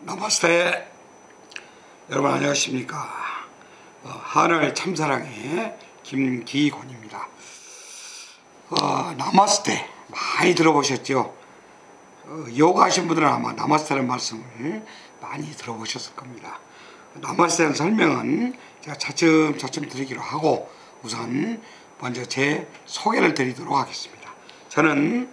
나마스테. 여러분 안녕하십니까. 하늘 참사랑의 김기곤입니다. 나마스테 많이 들어보셨죠? 요가 하신 분들은 아마 나마스테라는 말씀을 많이 들어보셨을 겁니다. 나마스테라는 설명은 제가 차츰차츰 드리기로 하고 우선 먼저 제 소개를 드리도록 하겠습니다. 저는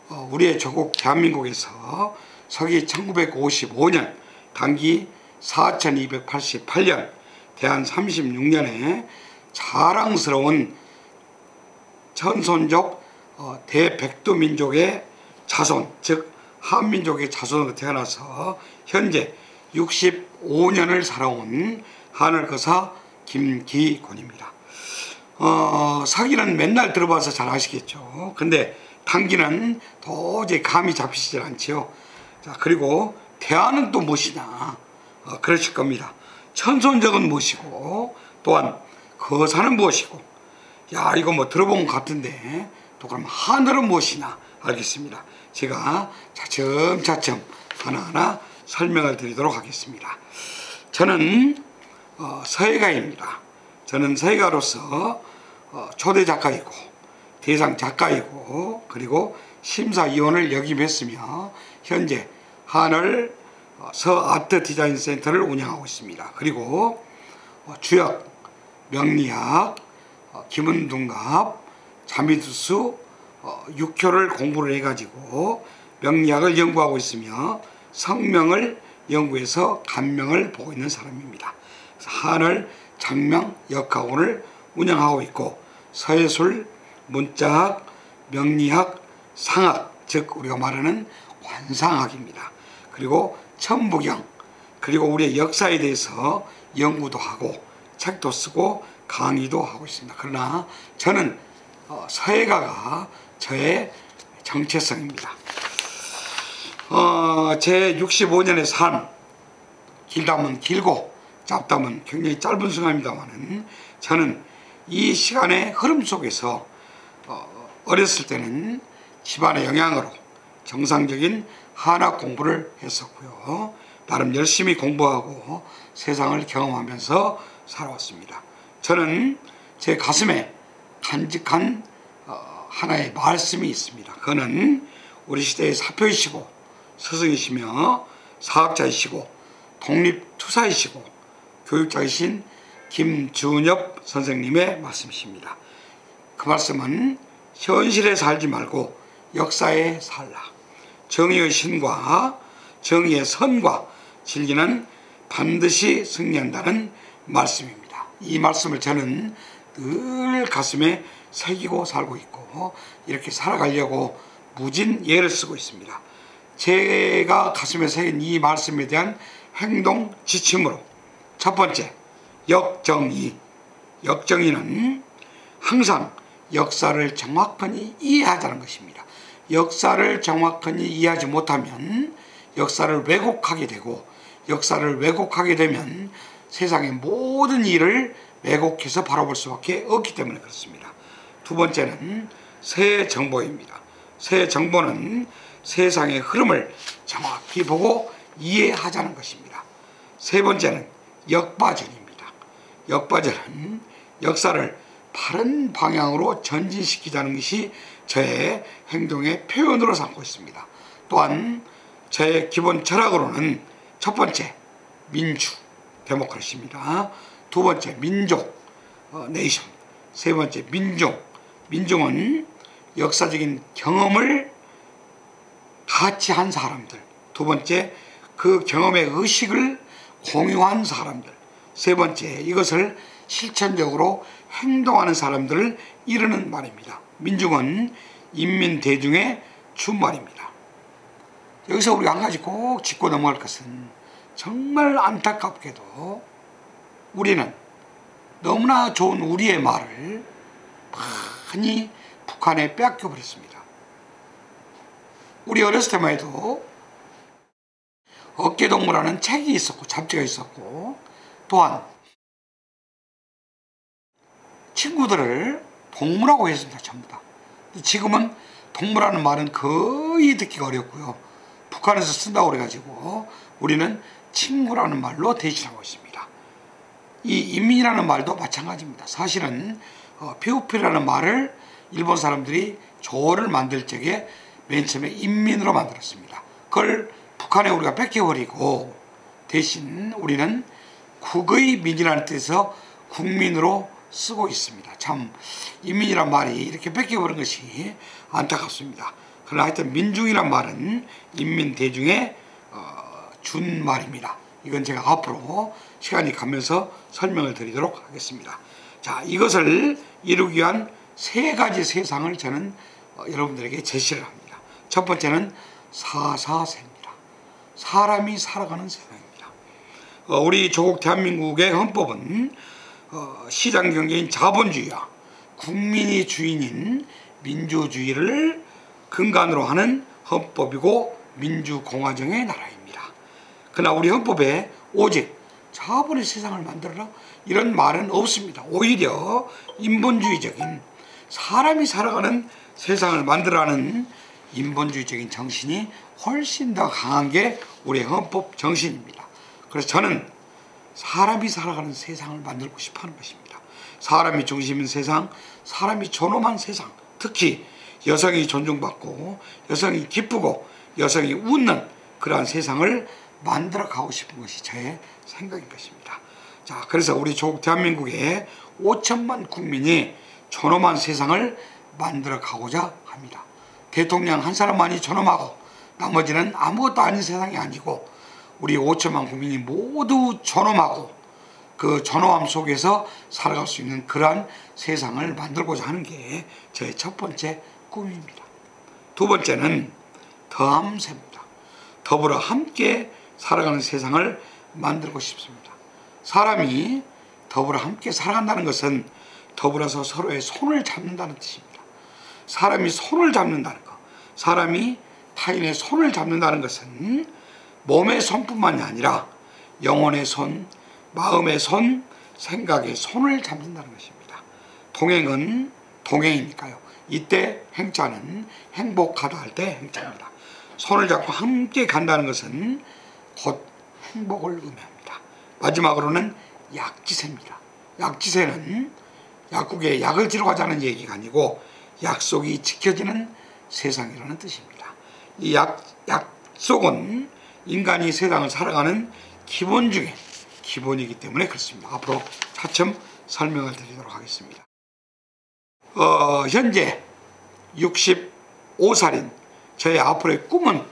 우리의 조국 대한민국에서 서기 1955년 단기 4288년 대한 36년에 자랑스러운 천손족 대백두민족의 자손, 즉 한민족의 자손으로 태어나서 현재 65년을 살아온 하늘거사 김기곤입니다. 사기는 맨날 들어봐서 잘 아시겠죠. 근데 단기는 도저히 감이 잡히질 않지요. 자, 그리고 대안은 또 무엇이냐 그러실 겁니다. 천손적은 무엇이고 또한 거사는 무엇이고, 야 이거 뭐 들어본 것 같은데 또 그럼 하늘은 무엇이냐 알겠습니다. 제가 차츰차츰 하나하나 설명을 드리도록 하겠습니다. 저는 서예가입니다. 저는 서예가로서 초대 작가이고 대상 작가이고 그리고 심사위원을 역임했으며 현재 하늘 서아트 디자인 센터를 운영하고 있습니다. 그리고 주역, 명리학, 김은둔갑, 자미두수, 육효를 공부를 해가지고 명리학을 연구하고 있으며 성명을 연구해서 간명을 보고 있는 사람입니다. 하늘 장명 역학원을 운영하고 있고 서예술, 문자학, 명리학, 상학, 즉 우리가 말하는 관상학입니다. 그리고 천부경, 그리고 우리의 역사에 대해서 연구도 하고 책도 쓰고 강의도 하고 있습니다. 그러나 저는 서예가가 저의 정체성입니다. 제 65년의 삶, 길다면 길고 짧다면 굉장히 짧은 순간입니다만 저는 이 시간의 흐름 속에서 어렸을 때는 집안의 영향으로 정상적인 한학 공부를 했었고요. 나름 열심히 공부하고 세상을 경험하면서 살아왔습니다. 저는 제 가슴에 간직한 하나의 말씀이 있습니다. 그는 우리 시대의 사표이시고 스승이시며 사학자이시고 독립투사이시고 교육자이신 김준엽 선생님의 말씀이십니다. 그 말씀은 현실에 살지 말고 역사에 살라. 정의의 신과 정의의 선과 진리는 반드시 승리한다는 말씀입니다. 이 말씀을 저는 늘 가슴에 새기고 살고 있고 이렇게 살아가려고 무진 예를 쓰고 있습니다. 제가 가슴에 새긴 이 말씀에 대한 행동 지침으로 첫 번째, 역정의. 역정의는 항상 역사를 정확하게 이해하자는 것입니다. 역사를 정확하게 이해하지 못하면 역사를 왜곡하게 되고 역사를 왜곡하게 되면 세상의 모든 일을 왜곡해서 바라볼 수밖에 없기 때문에 그렇습니다. 두 번째는 새 정보입니다. 새 정보는 세상의 흐름을 정확히 보고 이해하자는 것입니다. 세 번째는 역바전입니다. 역바전은 역사를 바른 방향으로 전진시키자는 것이 저의 행동의 표현으로 삼고 있습니다. 또한 저의 기본 철학으로는 첫 번째 민주, 데모크라시입니다. 두 번째 민족, 네이션. 세 번째 민중. 민중은 역사적인 경험을 같이 한 사람들. 두 번째 그 경험의 의식을 공유한 사람들. 세 번째 이것을 실천적으로 행동하는 사람들을 이르는 말입니다. 민중은 인민 대중의 준말입니다. 여기서 우리가 한 가지 꼭 짚고 넘어갈 것은 정말 안타깝게도 우리는 너무나 좋은 우리의 말을 많이 북한에 빼앗겨 버렸습니다. 우리 어렸을 때만 해도 어깨동무라는 책이 있었고 잡지가 있었고 또한 친구들을 동무라고 했습니다. 전부 다. 지금은 동무라는 말은 거의 듣기가 어렵고요. 북한에서 쓴다고 그래가지고 우리는 친구라는 말로 대신하고 있습니다. 이 인민이라는 말도 마찬가지입니다. 사실은 피우피라는 말을 일본 사람들이 조를 만들 적에 맨 처음에 인민으로 만들었습니다. 그걸 북한에 우리가 뺏겨버리고 대신 우리는 국의 민이라는 뜻에서 국민으로 쓰고 있습니다. 참 인민이란 말이 이렇게 뺏겨버린 것이 안타깝습니다. 그러나 하여튼 민중이란 말은 인민 대중의 준 말입니다. 이건 제가 앞으로 시간이 가면서 설명을 드리도록 하겠습니다. 자, 이것을 이루기 위한 세 가지 세상을 저는 여러분들에게 제시를 합니다. 첫 번째는 사사세입니다. 사람이 살아가는 세상입니다. 우리 조국 대한민국의 헌법은 시장경제인 자본주의와 국민이 주인인 민주주의를 근간으로 하는 헌법이고 민주공화정의 나라입니다. 그러나 우리 헌법에 오직 자본의 세상을 만들어라 이런 말은 없습니다. 오히려 인본주의적인 사람이 살아가는 세상을 만들어라는 인본주의적인 정신이 훨씬 더 강한 게 우리 헌법 정신입니다. 그래서 저는 사람이 살아가는 세상을 만들고 싶어 하는 것입니다. 사람이 중심인 세상, 사람이 존엄한 세상, 특히 여성이 존중받고 여성이 기쁘고 여성이 웃는 그러한 세상을 만들어 가고 싶은 것이 저의 생각인 것입니다. 자, 그래서 우리 조국 대한민국의 5천만 국민이 존엄한 세상을 만들어 가고자 합니다. 대통령 한 사람만이 존엄하고 나머지는 아무것도 아닌 세상이 아니고 우리 5천만 국민이 모두 존엄하고 그 존엄함 속에서 살아갈 수 있는 그러한 세상을 만들고자 하는 게 저의 첫 번째 꿈입니다. 두 번째는 더함세입니다. 더불어 함께 살아가는 세상을 만들고 싶습니다. 사람이 더불어 함께 살아간다는 것은 더불어서 서로의 손을 잡는다는 뜻입니다. 사람이 손을 잡는다는 것, 사람이 타인의 손을 잡는다는 것은 몸의 손뿐만이 아니라 영혼의 손, 마음의 손, 생각의 손을 잡는다는 것입니다. 동행은 동행이니까요. 이때 행자는 행복하다 할 때 행자입니다. 손을 잡고 함께 간다는 것은 곧 행복을 의미합니다. 마지막으로는 약지세입니다. 약지세는 약국에 약을 지러 가자는 얘기가 아니고 약속이 지켜지는 세상이라는 뜻입니다. 이 약속은 인간이 세상을 살아가는 기본 중에 기본이기 때문에 그렇습니다. 앞으로 차츰 설명을 드리도록 하겠습니다. 현재 65살인 저의 앞으로의 꿈은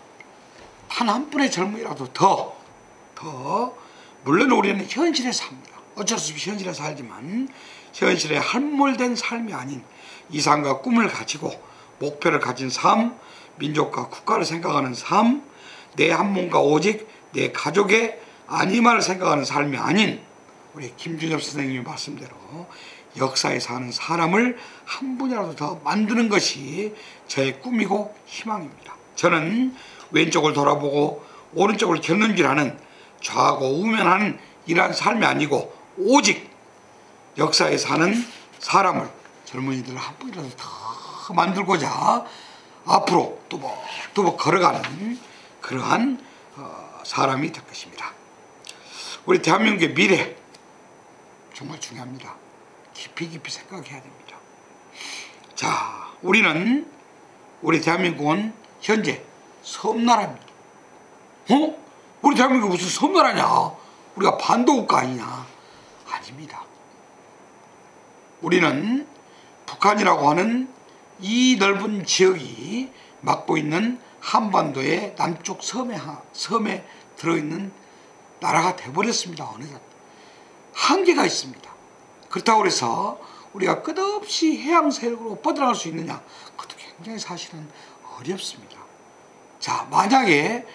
단 한 분의 젊은이라도 더 물론 우리는 현실에 삽니다. 어쩔 수 없이 현실에 살지만 현실에 함몰된 삶이 아닌 이상과 꿈을 가지고 목표를 가진 삶, 민족과 국가를 생각하는 삶, 내 한 몸과 오직 내 가족의 안위만을 생각하는 삶이 아닌 우리 김준엽 선생님의 말씀대로 역사에 사는 사람을 한 분이라도 더 만드는 것이 저의 꿈이고 희망입니다. 저는 왼쪽을 돌아보고 오른쪽을 곁눈질하는 좌고 우면하는 이러한 삶이 아니고 오직 역사에 사는 사람을 젊은이들 한 분이라도 더 만들고자 앞으로 뚜벅뚜벅 걸어가는 그러한 사람이 될 것입니다. 우리 대한민국의 미래 정말 중요합니다. 깊이 생각해야 됩니다. 자, 우리 대한민국은 현재 섬나라입니다. 우리 대한민국 무슨 섬나라냐? 우리가 반도국가 아니냐? 아닙니다. 우리는 북한이라고 하는 이 넓은 지역이 맡고 있는 한반도의 남쪽 섬에 들어있는 나라가 되어버렸습니다. 어느덧 한계가 있습니다. 그렇다고 해서 우리가 끝없이 해양 세력으로 뻗어나갈 수 있느냐? 그것도 굉장히 사실은 어렵습니다. 자, 만약에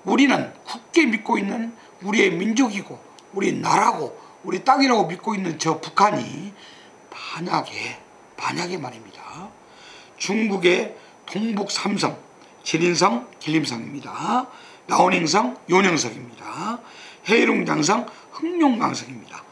우리는 굳게 믿고 있는 우리의 민족이고 우리 나라고 우리 땅이라고 믿고 있는 저 북한이 만약에 말입니다. 중국의 동북 3성, 지린성, 길림성입니다. 라오닝성, 요녕성입니다. 해룡장성, 흑룡강성입니다.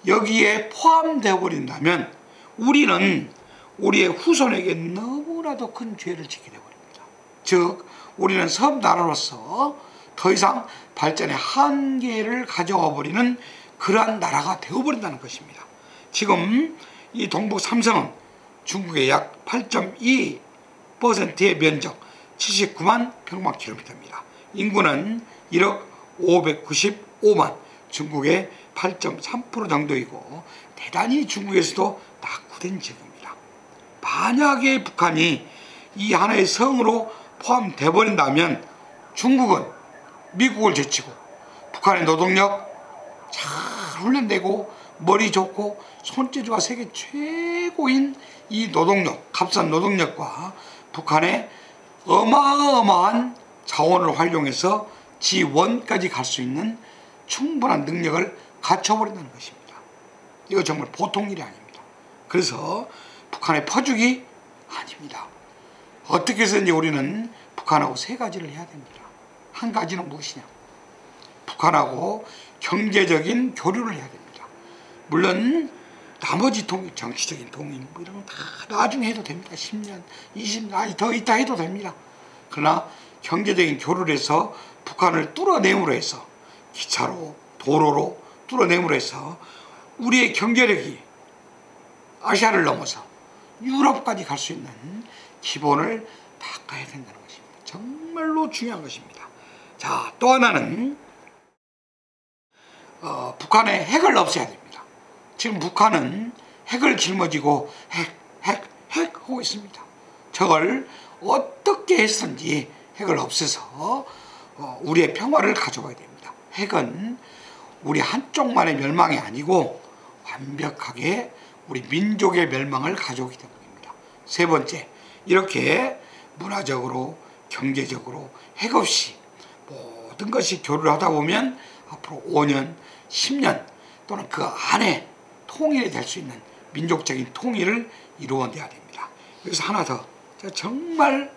여기에 포함되어 버린다면 우리는 우리의 후손에게 너무나도 큰 죄를 짓게 되어버립니다. 즉 우리는 섬나라로서 더 이상 발전의 한계를 가져와 버리는 그러한 나라가 되어버린다는 것입니다. 지금 이 동북 삼성은 중국의 약 8.2%의 면적 79만 평방킬로미터입니다. 인구는 1억 595만, 중국의 8.3% 정도이고 대단히 중국에서도 낙후된 지역입니다. 만약에 북한이 이 하나의 성으로 포함돼 버린다면 중국은 미국을 제치고 북한의 노동력 잘 훈련되고 머리 좋고 손재주가 세계 최고인 이 노동력, 값싼 노동력과 북한의 어마어마한 자원을 활용해서 지원까지 갈 수 있는 충분한 능력을 갖춰버린다는 것입니다. 이거 정말 보통 일이 아닙니다. 그래서 북한의 퍼주기 아닙니다. 어떻게 해서든지 우리는 북한하고 세 가지를 해야 됩니다. 한 가지는 무엇이냐? 북한하고 경제적인 교류를 해야 됩니다. 물론 나머지 통일, 정치적인 통일 뭐 이런 건 다 나중에 해도 됩니다. 10년, 20년, 아니 더 있다 해도 됩니다. 그러나 경제적인 교류를 해서 북한을 뚫어내므로 해서 기차로, 도로로 뚫어내므로 해서 우리의 경제력이 아시아를 넘어서 유럽까지 갈 수 있는 기본을 닦아야 된다는 것입니다. 정말로 중요한 것입니다. 자, 또 하나는 북한의 핵을 없애야 됩니다. 지금 북한은 핵을 짊어지고 핵 하고 있습니다. 저걸 어떻게 했든지 핵을 없애서 우리의 평화를 가져와야 됩니다. 핵은 우리 한쪽만의 멸망이 아니고 완벽하게 우리 민족의 멸망을 가져오기 때문입니다. 세 번째, 이렇게 문화적으로 경제적으로 핵 없이 모든 것이 교류를 하다 보면 앞으로 5년, 10년 또는 그 안에 통일이 될 수 있는 민족적인 통일을 이루어내야 됩니다. 그래서 하나 더, 제가 정말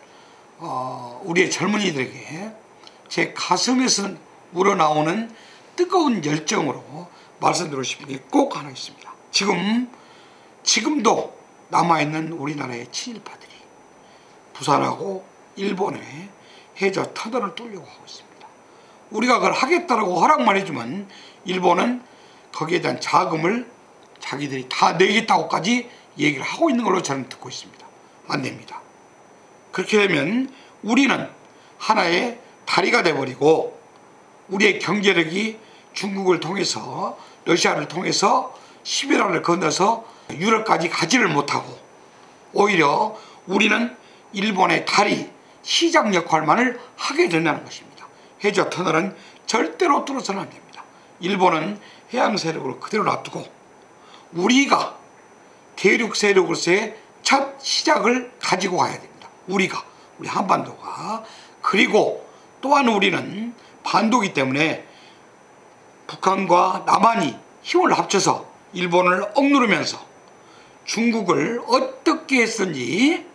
우리의 젊은이들에게 제 가슴에서 우러나오는 뜨거운 열정으로 말씀드리고 싶은 게 꼭 하나 있습니다. 지금도 남아있는 우리나라의 친일파들이 부산하고 일본에 해저 터널을 뚫려고 하고 있습니다. 우리가 그걸 하겠다라고 허락만 해주면 일본은 거기에 대한 자금을 자기들이 다 내겠다고까지 얘기를 하고 있는 걸로 저는 듣고 있습니다. 안 됩니다. 그렇게 되면 우리는 하나의 다리가 돼버리고 우리의 경제력이 중국을 통해서 러시아를 통해서 시베리아를 건너서 유럽까지 가지를 못하고 오히려 우리는 일본의 다리, 시장 역할만을 하게 된다는 것입니다. 해저 터널은 절대로 뚫어서는 안 됩니다. 일본은 해양 세력으로 그대로 놔두고 우리가 대륙 세력으로서의 첫 시작을 가지고 가야 됩니다. 우리 한반도가. 그리고 또한 우리는 반도기 때문에 북한과 남한이 힘을 합쳐서 일본을 억누르면서 중국을 어떻게 했든지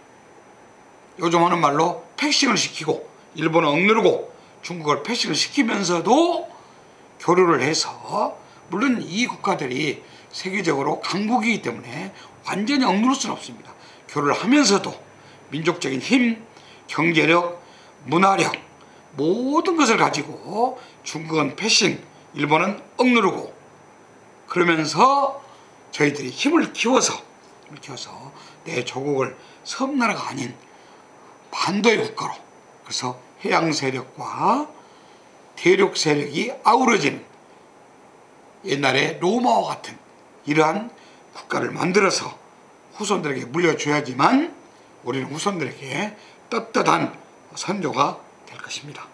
요즘 하는 말로 패싱을 시키고 일본을 억누르고 중국을 패싱을 시키면서도 교류를 해서, 물론 이 국가들이 세계적으로 강국이기 때문에 완전히 억누를 수는 없습니다. 교류를 하면서도 민족적인 힘, 경제력, 문화력 모든 것을 가지고 중국은 패싱, 일본은 억누르고 그러면서 저희들이 힘을 키워서 내 조국을 섬나라가 아닌 반도의 국가로, 그래서 해양 세력과 대륙 세력이 아우러지는 옛날에 로마와 같은 이러한 국가를 만들어서 후손들에게 물려줘야지만 우리는 후손들에게 떳떳한 선조가 될 것입니다.